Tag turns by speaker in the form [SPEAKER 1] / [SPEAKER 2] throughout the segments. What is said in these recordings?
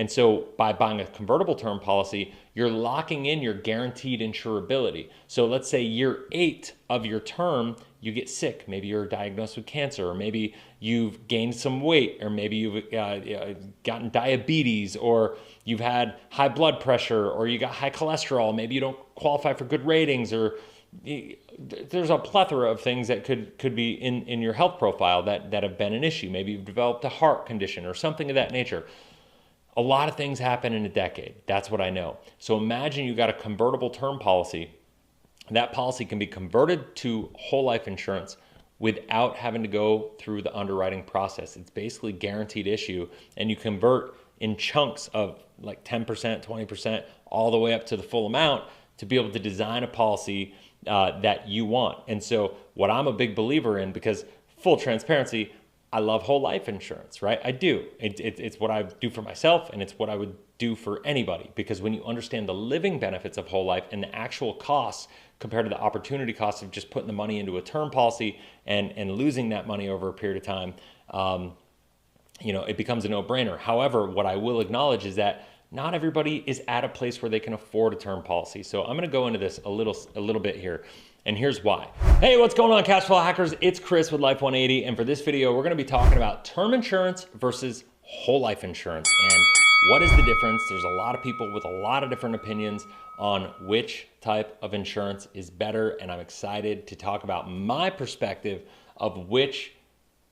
[SPEAKER 1] And so by buying a convertible term policy, you're locking in your guaranteed insurability. So let's say year 8 of your term, you get sick. Maybe you're diagnosed with cancer, or maybe you've gained some weight, or maybe you've gotten diabetes, or you've had high blood pressure, or you got high cholesterol. Maybe you don't qualify for good ratings, or there's a plethora of things that could be in your health profile that have been an issue. Maybe you've developed a heart condition or something of that nature. A lot of things happen in a decade. That's what I know. So imagine you got a convertible term policy. That policy can be converted to whole life insurance without having to go through the underwriting process. It's basically guaranteed issue, and you convert in chunks of like 10%, 20%, all the way up to the full amount to be able to design a policy that you want. And so what I'm a big believer in, because full transparency, I love whole life insurance, right? I do. It's what I do for myself, and it's what I would do for anybody, because when you understand the living benefits of whole life and the actual costs compared to the opportunity costs of just putting the money into a term policy and losing that money over a period of time, it becomes a no-brainer. However, what I will acknowledge is that not everybody is at a place where they can afford a term policy. So I'm going to go into this a little bit here. And here's why. Hey, what's going on, cash flow hackers? It's Chris with Life 180. And for this video, we're going to be talking about term insurance versus whole life insurance. And what is the difference? There's a lot of people with a lot of different opinions on which type of insurance is better. And I'm excited to talk about my perspective of which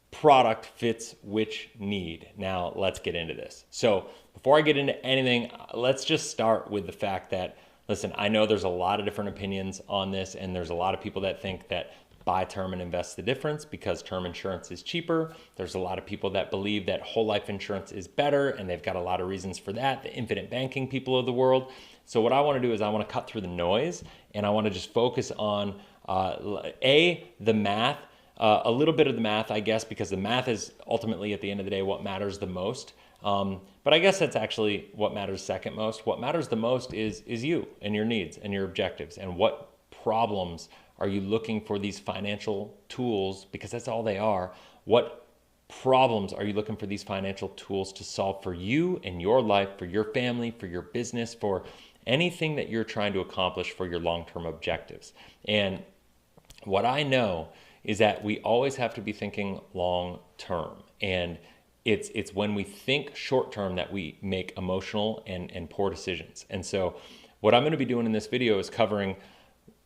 [SPEAKER 1] product fits which need. Now, let's get into this. So before I get into anything, let's just start with the fact that, listen, I know there's a lot of different opinions on this, and there's a lot of people that think that buy term and invest the difference because term insurance is cheaper. There's a lot of people that believe that whole life insurance is better, and they've got a lot of reasons for that, the infinite banking people of the world. So what I want to do is I want to cut through the noise, and I want to just focus on the math, a little bit of the math, I guess, because the math is ultimately at the end of the day what matters the most. But I guess that's actually what matters second most. What matters the most is you and your needs and your objectives, and what problems are you looking for these financial tools, because that's all they are. What problems are you looking for these financial tools to solve for you and your life, for your family, for your business, for anything that you're trying to accomplish for your long-term objectives? And what I know is that we always have to be thinking long-term. And it's when we think short-term that we make emotional and poor decisions. And so what I'm going to be doing in this video is covering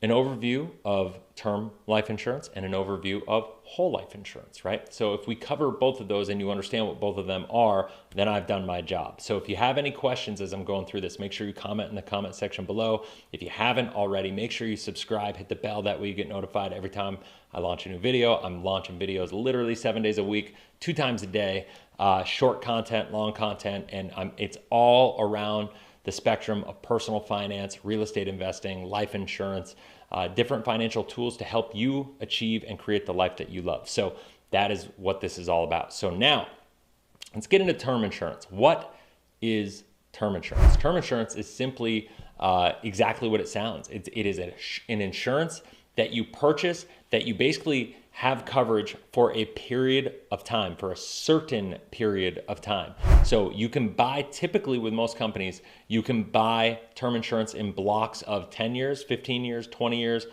[SPEAKER 1] an overview of term life insurance and an overview of whole life insurance, right? So if we cover both of those and you understand what both of them are, then I've done my job. So if you have any questions as I'm going through this, make sure you comment in the comment section below. If you haven't already, make sure you subscribe, hit the bell, that way you get notified every time I launch a new video. I'm launching videos literally 7 days a week, 2 times a day, short content, long content, and it's all around the spectrum of personal finance, real estate investing, life insurance, different financial tools to help you achieve and create the life that you love. So that is what this is all about. So now let's get into term insurance. What is term insurance? Term insurance is simply exactly what it sounds. It is an insurance that you purchase, that you basically have coverage for a period of time, for a certain period of time. So you can buy, typically with most companies, you can buy term insurance in blocks of 10 years, 15 years, 20 years,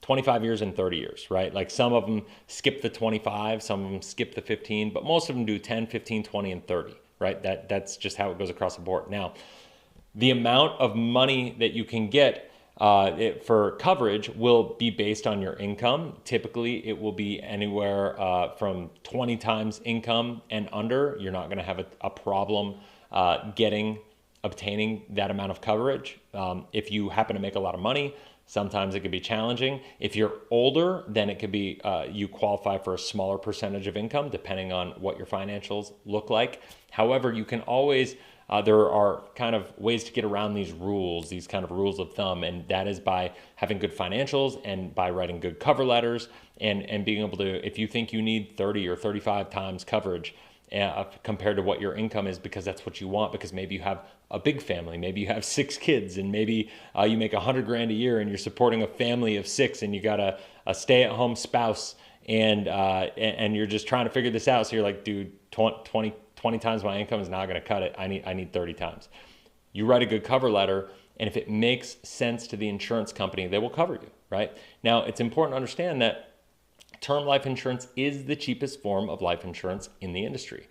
[SPEAKER 1] 25 years, and 30 years, right? Like some of them skip the 25, some of them skip the 15, but most of them do 10, 15, 20, and 30, right? That's just how it goes across the board. Now, the amount of money that you can get for coverage will be based on your income. Typically, it will be anywhere from 20 times income and under. You're not going to have a problem obtaining that amount of coverage. If you happen to make a lot of money, sometimes it could be challenging. If you're older, then it could be you qualify for a smaller percentage of income depending on what your financials look like. However, you can always there are kind of ways to get around these rules, these kind of rules of thumb, and that is by having good financials and by writing good cover letters and being able to, if you think you need 30 or 35 times coverage compared to what your income is, because that's what you want, because maybe you have a big family, maybe you have 6 kids, and maybe you make $100,000 a year and you're supporting a family of 6 and you got a stay-at-home spouse and you're just trying to figure this out. So you're like, dude, 20 20 times my income is not going to cut it. I need 30 times. You write a good cover letter, and if it makes sense to the insurance company, they will cover you, right? Now, it's important to understand that term life insurance is the cheapest form of life insurance in the industry.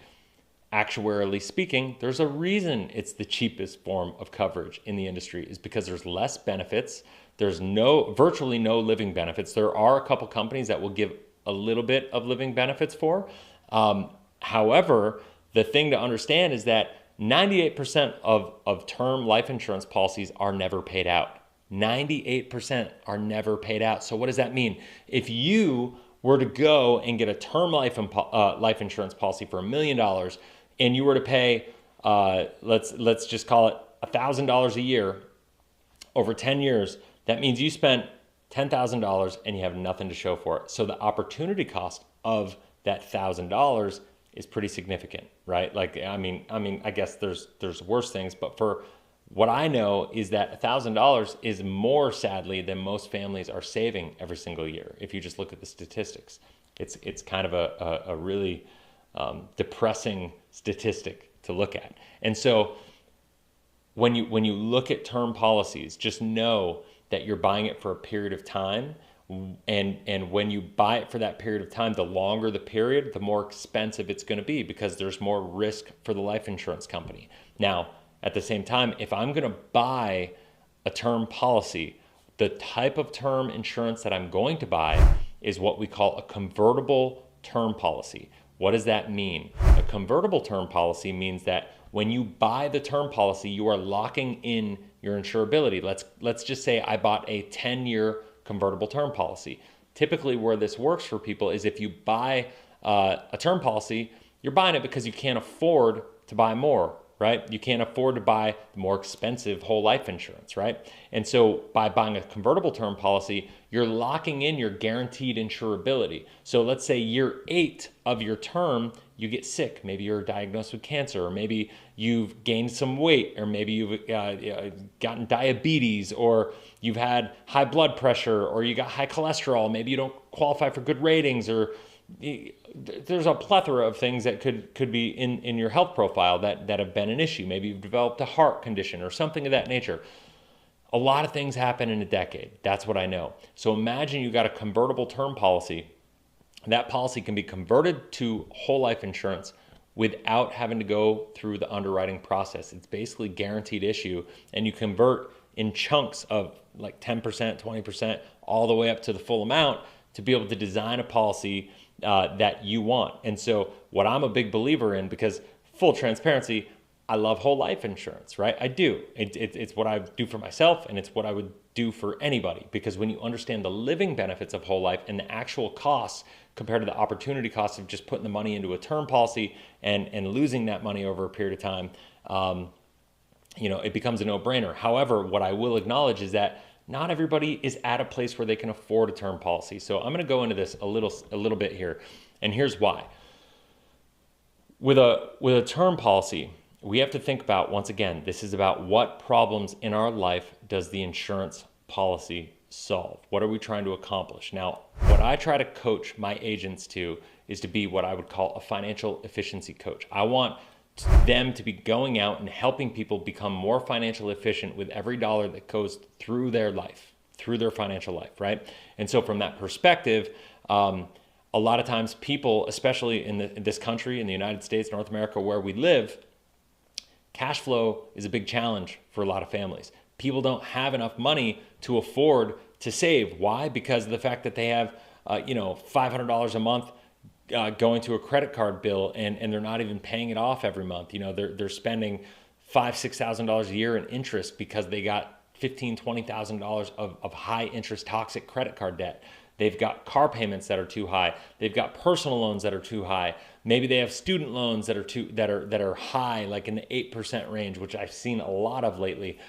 [SPEAKER 1] Actuarially speaking, there's a reason it's the cheapest form of coverage in the industry, is because there's less benefits. There's virtually no living benefits. There are a couple companies that will give a little bit of living benefits for. However, the thing to understand is that 98% of term life insurance policies are never paid out. 98% are never paid out. So what does that mean? If you were to go and get a term life insurance policy for $1 million, and you were to pay, let's just call it $1,000 a year over 10 years, that means you spent $10,000 and you have nothing to show for it. So the opportunity cost of that $1,000 is pretty significant, right? Like, I mean, I guess there's worse things, but for what I know is that $1,000 is more, sadly, than most families are saving every single year. If you just look at the statistics, it's kind of a really depressing statistic to look at. And so when you look at term policies, just know that you're buying it for a period of time. And when you buy it for that period of time, the longer the period, the more expensive it's going to be, because there's more risk for the life insurance company. Now, at the same time, if I'm going to buy a term policy, the type of term insurance that I'm going to buy is what we call a convertible term policy. What does that mean? A convertible term policy means that when you buy the term policy, you are locking in your insurability. Let's just say I bought a 10-year convertible term policy. Typically, where this works for people is if you buy a term policy, you're buying it because you can't afford to buy more, right? You can't afford to buy the more expensive whole life insurance, right? And so by buying a convertible term policy, you're locking in your guaranteed insurability. So let's say year 8 of your term, you get sick. Maybe you're diagnosed with cancer, or maybe you've gained some weight, or maybe you've gotten diabetes, or you've had high blood pressure, or you got high cholesterol. Maybe you don't qualify for good ratings, or there's a plethora of things that could be in your health profile that have been an issue. Maybe you've developed a heart condition or something of that nature. A lot of things happen in a decade. That's what I know. So imagine you got a convertible term policy. That policy can be converted to whole life insurance without having to go through the underwriting process. It's basically guaranteed issue, and you convert in chunks of like 10%, 20%, all the way up to the full amount to be able to design a policy that you want. And so what I'm a big believer in, because full transparency, I love whole life insurance, right? I do. It's what I do for myself, and it's what I would do for anybody, because when you understand the living benefits of whole life and the actual costs compared to the opportunity costs of just putting the money into a term policy and losing that money over a period of time, it becomes a no-brainer. However, what I will acknowledge is that not everybody is at a place where they can afford a term policy. So I'm going to go into this a little bit here, and here's why. With a term policy, we have to think about, once again, this is about what problems in our life does the insurance policy solve? What are we trying to accomplish? Now, what I try to coach my agents to is to be what I would call a financial efficiency coach. I want them to be going out and helping people become more financially efficient with every dollar that goes through their life, through their financial life, right? And so from that perspective, a lot of times people, especially in this country, in the United States, North America, where we live, cash flow is a big challenge for a lot of families. People don't have enough money to afford to save. Why? Because of the fact that they have, $500 a month going to a credit card bill, and they're not even paying it off every month. They're spending $5,000-$6,000 a year in interest because they got $15,000-$20,000 of high interest toxic credit card debt. They've got car payments that are too high. They've got personal loans that are too high. Maybe they have student loans that are high, like in the 8% range, which I've seen a lot of lately.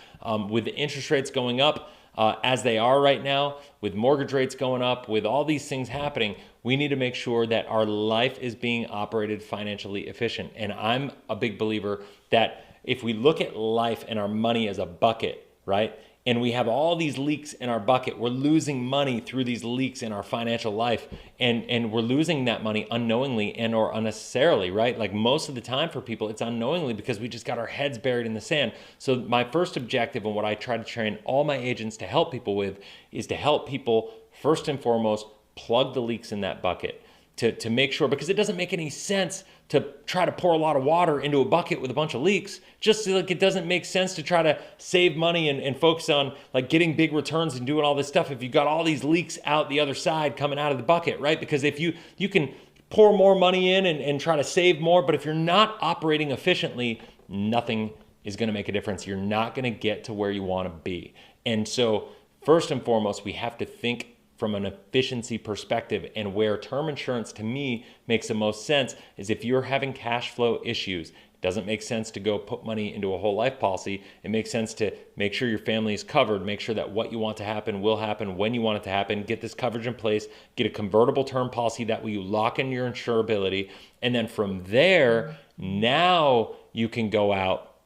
[SPEAKER 1] With the interest rates going up as they are right now, with mortgage rates going up, with all these things happening, we need to make sure that our life is being operated financially efficient. And I'm a big believer that if we look at life and our money as a bucket, right? and we have all these leaks in our bucket. We're losing money through these leaks in our financial life, and we're losing that money unknowingly and or unnecessarily, right? Like most of the time for people, it's unknowingly because we just got our heads buried in the sand. So my first objective and what I try to train all my agents to help people with is to help people first and foremost plug the leaks in that bucket. To make sure, because it doesn't make any sense to try to pour a lot of water into a bucket with a bunch of leaks. Just like it doesn't make sense to try to save money and focus on like getting big returns and doing all this stuff if you got all these leaks out the other side coming out of the bucket, right? Because if you can pour more money in and try to save more, but if you're not operating efficiently, nothing is going to make a difference. You're not going to get to where you want to be. And so first and foremost, we have to think from an efficiency perspective, and where term insurance to me makes the most sense is if you're having cash flow issues. It doesn't make sense to go put money into a whole life policy. It makes sense to make sure your family is covered, make sure that what you want to happen will happen when you want it to happen, get this coverage in place, get a convertible term policy that way you lock in your insurability, and then from there, now you can go out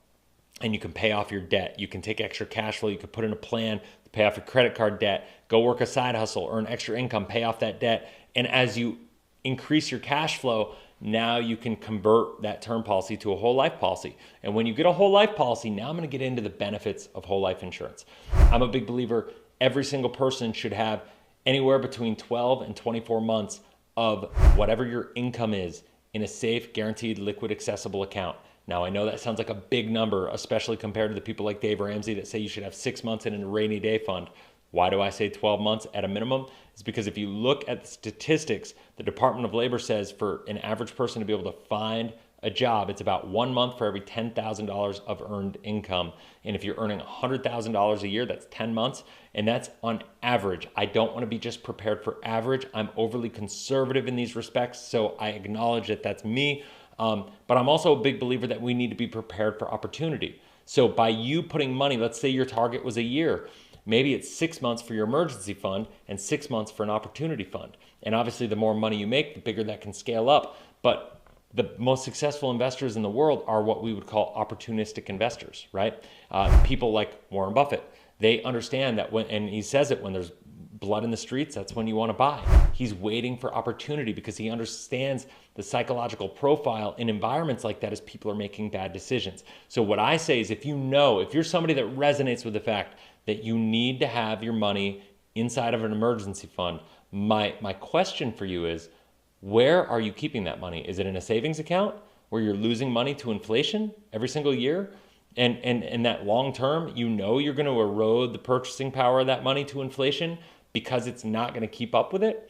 [SPEAKER 1] and you can pay off your debt. You can take extra cash flow, you can put in a plan to pay off your credit card debt, go work a side hustle, earn extra income, pay off that debt. And as you increase your cash flow, now you can convert that term policy to a whole life policy. And when you get a whole life policy, now I'm going to get into the benefits of whole life insurance. I'm a big believer every single person should have anywhere between 12 and 24 months of whatever your income is in a safe, guaranteed, liquid, accessible account. Now, I know that sounds like a big number, especially compared to the people like Dave Ramsey that say you should have 6 months in a rainy day fund. Why do I say 12 months at a minimum? It's because if you look at the statistics, the Department of Labor says for an average person to be able to find a job, it's about 1 month for every $10,000 of earned income. And if you're earning $100,000 a year, that's 10 months. And that's on average. I don't want to be just prepared for average. I'm overly conservative in these respects. So I acknowledge that that's me. But I'm also a big believer that we need to be prepared for opportunity. So by you putting money, let's say your target was a year, maybe it's 6 months for your emergency fund and 6 months for an opportunity fund. And obviously the more money you make, the bigger that can scale up. But the most successful investors in the world are what we would call opportunistic investors, right? People like Warren Buffett, they understand that when, and he says it, when there's blood in the streets, that's when you want to buy. He's waiting for opportunity because he understands the psychological profile in environments like that as people are making bad decisions. So what I say is if you're somebody that resonates with the fact that you need to have your money inside of an emergency fund, my question for you is, where are you keeping that money? Is it in a savings account where you're losing money to inflation every single year? And that long term, you're going to erode the purchasing power of that money to inflation because it's not going to keep up with it.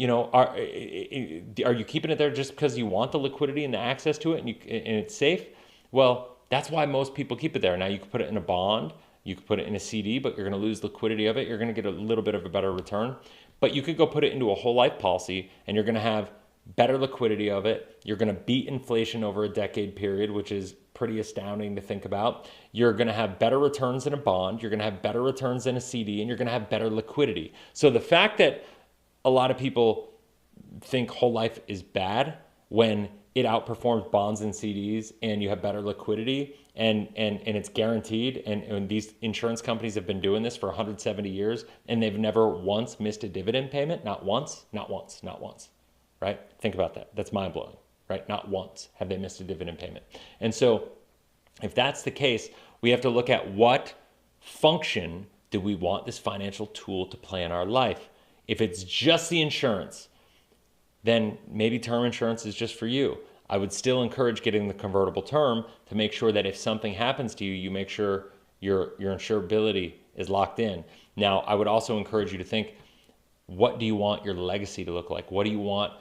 [SPEAKER 1] Are you keeping it there just because you want the liquidity and the access to it and it's safe? Well, that's why most people keep it there. Now you can put it in a bond, you could put it in a CD, but you're going to lose liquidity of it. You're going to get a little bit of a better return. But you could go put it into a whole life policy and you're going to have better liquidity of it. You're going to beat inflation over a decade period, which is pretty astounding to think about. You're going to have better returns in a bond. You're going to have better returns in a CD, and you're going to have better liquidity. So the fact that a lot of people think whole life is bad when it outperforms bonds and CDs and you have better liquidity and it's guaranteed, and these insurance companies have been doing this for 170 years and they've never once missed a dividend payment. Not once, right? Think about that. That's mind blowing, right? Not once have they missed a dividend payment. And so if that's the case, we have to look at what function do we want this financial tool to play in our life. If it's just the insurance, then maybe term insurance is just for you. I would still encourage getting the convertible term to make sure that if something happens to you, you make sure your insurability is locked in. Now, I would also encourage you to think, what do you want your legacy to look like? What do you want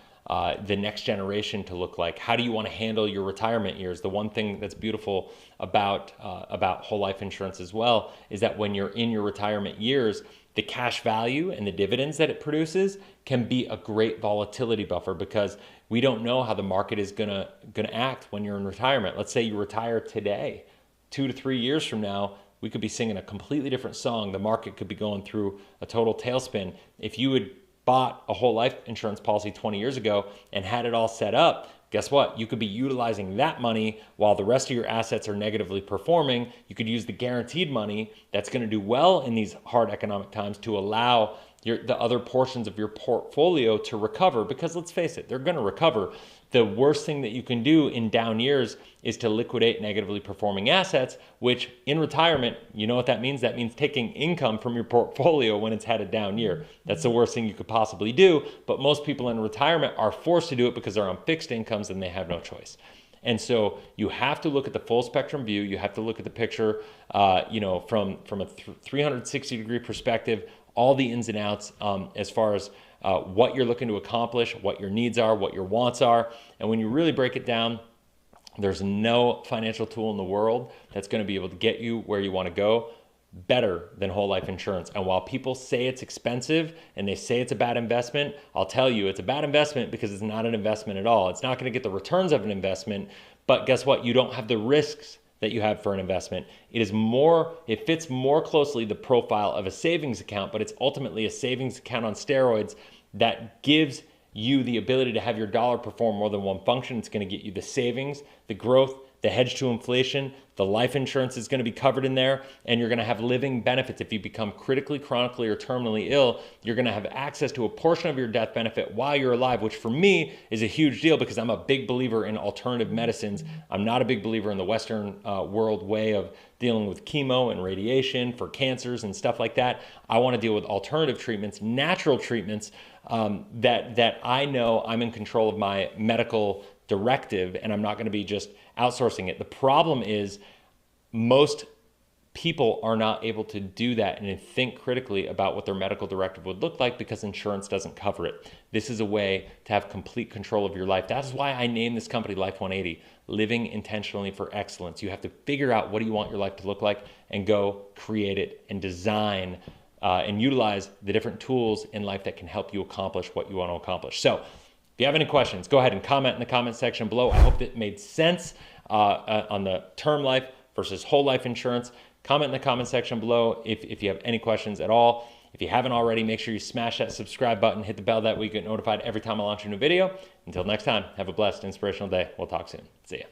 [SPEAKER 1] the next generation to look like? How do you want to handle your retirement years? The one thing that's beautiful about whole life insurance as well is that when you're in your retirement years, the cash value and the dividends that it produces can be a great volatility buffer because we don't know how the market is gonna act when you're in retirement. Let's say you retire today, 2 to 3 years from now, we could be singing a completely different song. The market could be going through a total tailspin. If you had bought a whole life insurance policy 20 years ago and had it all set up, guess what? You could be utilizing that money while the rest of your assets are negatively performing. You could use the guaranteed money that's going to do well in these hard economic times to allow the other portions of your portfolio to recover, because let's face it, they're going to recover. The worst thing that you can do in down years is to liquidate negatively performing assets, which in retirement, you know what that means? That means taking income from your portfolio when it's had a down year. That's the worst thing you could possibly do. But most people in retirement are forced to do it because they're on fixed incomes and they have no choice. And so you have to look at the full spectrum view. You have to look at the picture, from a 360-degree perspective, all the ins and outs as far as what you're looking to accomplish, what your needs are, what your wants are. And when you really break it down, there's no financial tool in the world that's going to be able to get you where you want to go better than whole life insurance. And while people say it's expensive and they say it's a bad investment, I'll tell you it's a bad investment because it's not an investment at all. It's not going to get the returns of an investment, but guess what? You don't have the risks that you have for an investment. It fits more closely the profile of a savings account, but it's ultimately a savings account on steroids that gives you the ability to have your dollar perform more than one function. It's going to get you the savings, the growth, the hedge to inflation, the life insurance is going to be covered in there, and you're going to have living benefits. If you become critically, chronically, or terminally ill, you're going to have access to a portion of your death benefit while you're alive, which for me is a huge deal because I'm a big believer in alternative medicines. I'm not a big believer in the Western world way of dealing with chemo and radiation for cancers and stuff like that. I want to deal with alternative treatments, natural treatments that I know I'm in control of my medical directive, and I'm not going to be just outsourcing it. The problem is most people are not able to do that and think critically about what their medical directive would look like because insurance doesn't cover it. This is a way to have complete control of your life. That's why I named this company Life 180, living intentionally for excellence. You have to figure out what do you want your life to look like and go create it and design and utilize the different tools in life that can help you accomplish what you want to accomplish. So if you have any questions, go ahead and comment in the comment section below. I hope that made sense on the term life versus whole life insurance. Comment in the comment section below if you have any questions at all. If you haven't already, make sure you smash that subscribe button, hit the bell, that way you get notified every time I launch a new video. Until next time, have a blessed, inspirational day. We'll talk soon. See ya.